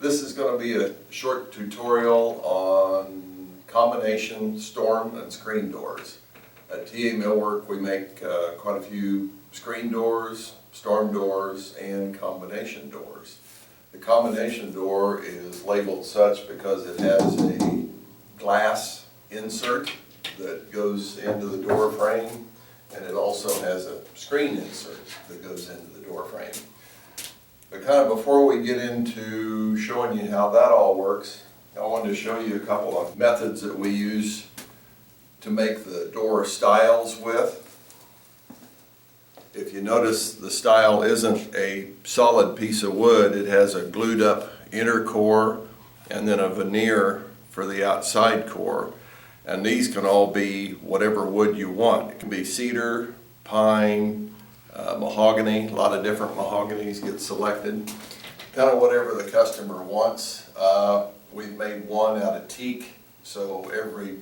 This is going to be a short tutorial on combination storm and screen doors. At TA Millwork we make quite a few screen doors, storm doors, and combination doors. The combination door is labeled such because it has a glass insert that goes into the door frame, and it also has a screen insert that goes into the door frame. But kind of before we get into showing you how that all works, I wanted to show you a couple of methods that we use to make the door stiles with. If you notice, the stile isn't a solid piece of wood. It has a glued up inner core and then a veneer for the outside core. And these can all be whatever wood you want. It can be cedar, pine, mahogany. A lot of different mahoganies get selected. Kind of whatever the customer wants. We've made one out of teak, so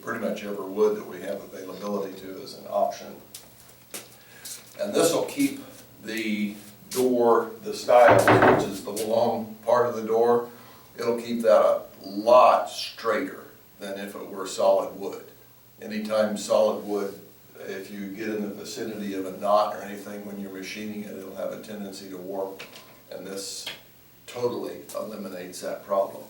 pretty much every wood that we have availability to is an option. And this will keep the door, the stile, which is the long part of the door, it'll keep that a lot straighter than if it were solid wood. Anytime solid wood, if you get in the vicinity of a knot or anything when you're machining it, it'll have a tendency to warp, and this totally eliminates that problem.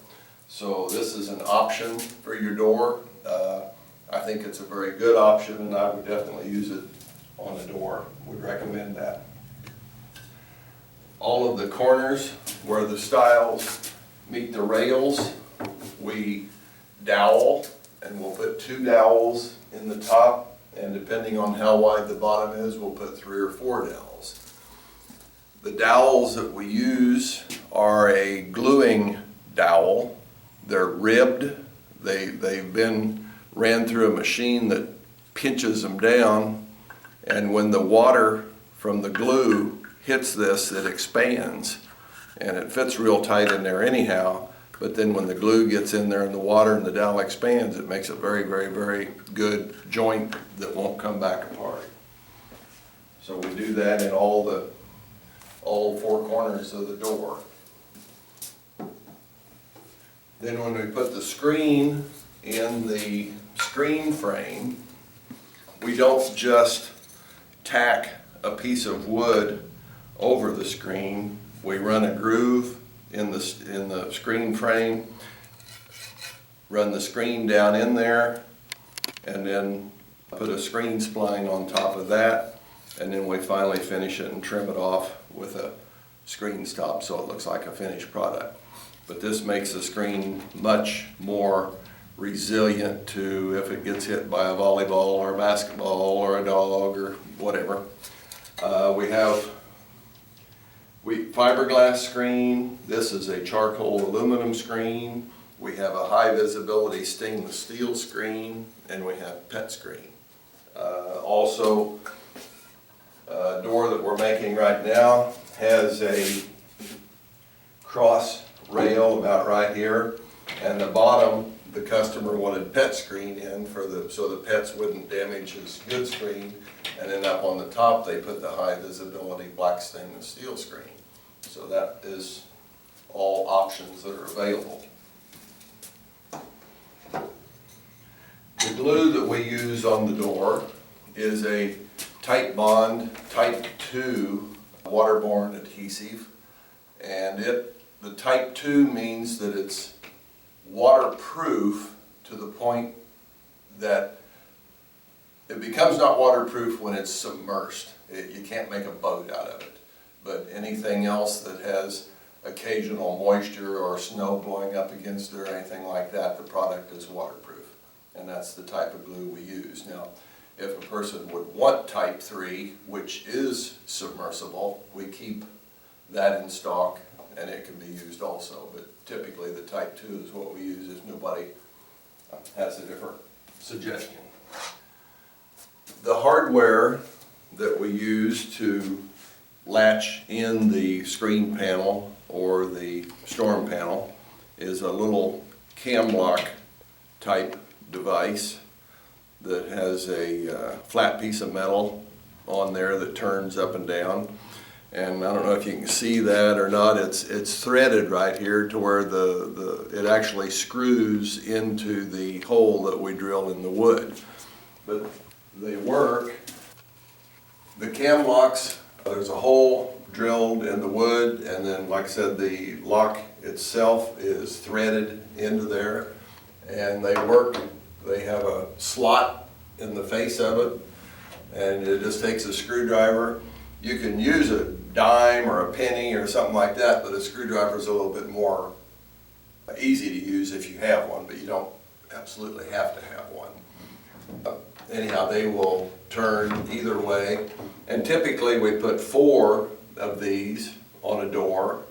So this is an option for your door. I think it's a very good option, and I would definitely use it on a door. Would recommend that. All of the corners where the stiles meet the rails, we dowel, and we'll put 2 dowels in the top, and depending on how wide the bottom is, we'll put 3 or 4 dowels. The dowels that we use are a gluing dowel. They're ribbed. They've been ran through a machine that pinches them down, and when the water from the glue hits this, it expands, and it fits real tight in there anyhow. But then when the glue gets in there and the water and the dowel expands, it makes a very, very, very good joint that won't come back apart. So we do that in all 4 corners of the door. Then when we put the screen in the screen frame, we don't just tack a piece of wood over the screen. We run a groove in the screen frame, run the screen down in there, and then put a screen spline on top of that, and then we finally finish it and trim it off with a screen stop so it looks like a finished product. But this makes the screen much more resilient to if it gets hit by a volleyball or a basketball or a dog or whatever. We have fiberglass screen. This is a charcoal aluminum screen. We have a high visibility stainless steel screen, and we have pet screen. Also, a door that we're making right now has a cross rail about right here, and the bottom the customer wanted pet screen in so the pets wouldn't damage his good screen, and then up on the top they put the high visibility black stainless steel screen. So that is all options that are available. The glue that we use on the door is a Tight Bond Type 2 waterborne adhesive, and the Type 2 means that it's waterproof to the point that it becomes not waterproof when it's submersed. You can't make a boat out of it. But anything else that has occasional moisture or snow blowing up against it or anything like that, the product is waterproof. And that's the type of glue we use. Now, if a person would want Type 3, which is submersible, we keep that in stock, and it can be used also. But typically the Type 2 is what we use if nobody has a different suggestion. The hardware that we use to latch in the screen panel or the storm panel is a little cam lock type device that has a flat piece of metal on there that turns up and down, And I don't know if you can see that or not, it's threaded right here to where it actually screws into the hole that we drill in the wood. But they work. The cam locks, there's a hole drilled in the wood, and then, like I said, the lock itself is threaded into there, and they work. They have a slot in the face of it, and it just takes a screwdriver. You can use a dime or a penny or something like that, but a screwdriver is a little bit more easy to use if you have one, but you don't absolutely have to have one. Anyhow, they will turn either way, and typically we put 4 of these on a door.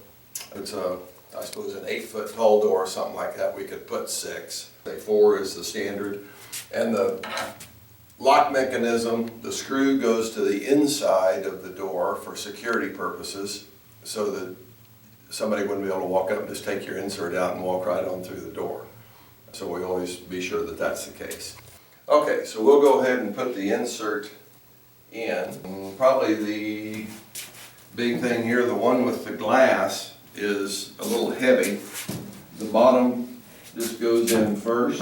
It's I suppose an 8-foot tall door or something like that. We could put 6. 4 is the standard, and the lock mechanism, the screw goes to the inside of the door for security purposes, so that somebody wouldn't be able to walk up and just take your insert out and walk right on through the door. So we always be sure that that's the case. Okay, so we'll go ahead and put the insert in. Probably the big thing here, the one with the glass, is a little heavy. The bottom just goes in first.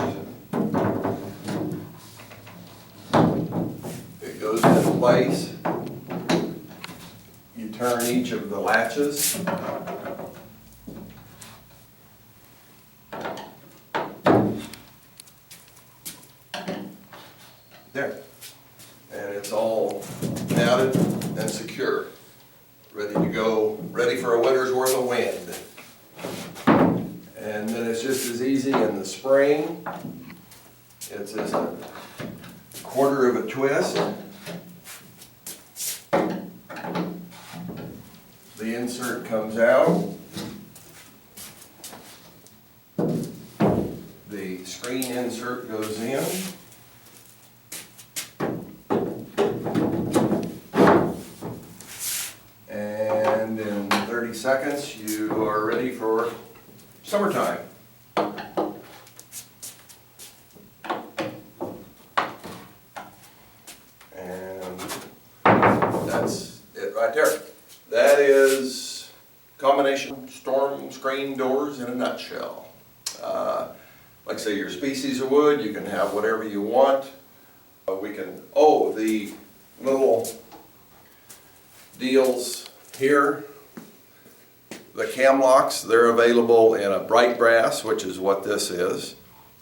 It goes in place. You turn each of the latches. There. And it's all mounted and secure. Ready to go, ready for a winter's worth of wind. And then it's just as easy in the spring. It's just a 1/4 of a twist. The insert comes out. The screen insert goes in. And in 30 seconds, you are ready for summertime. And that's it right there. That is combination storm screen doors in a nutshell. Like I say, your species of wood, you can have whatever you want. The little deals here, the cam locks, they're available in a bright brass, which is what this is.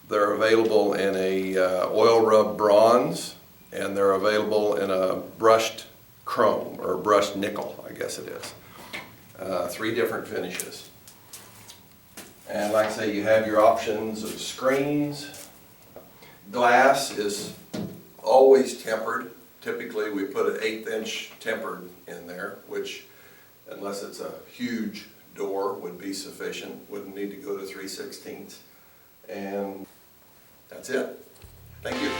They're available in a oil rub bronze, and they're available in a brushed chrome, or brushed nickel, I guess it is. 3 different finishes. And like I say, you have your options of screens. Glass is always tempered. Typically we put an 1/8 inch tempered in there, which, unless it's a huge door, would be sufficient. Wouldn't need to go to 3/16. And that's it. Thank you.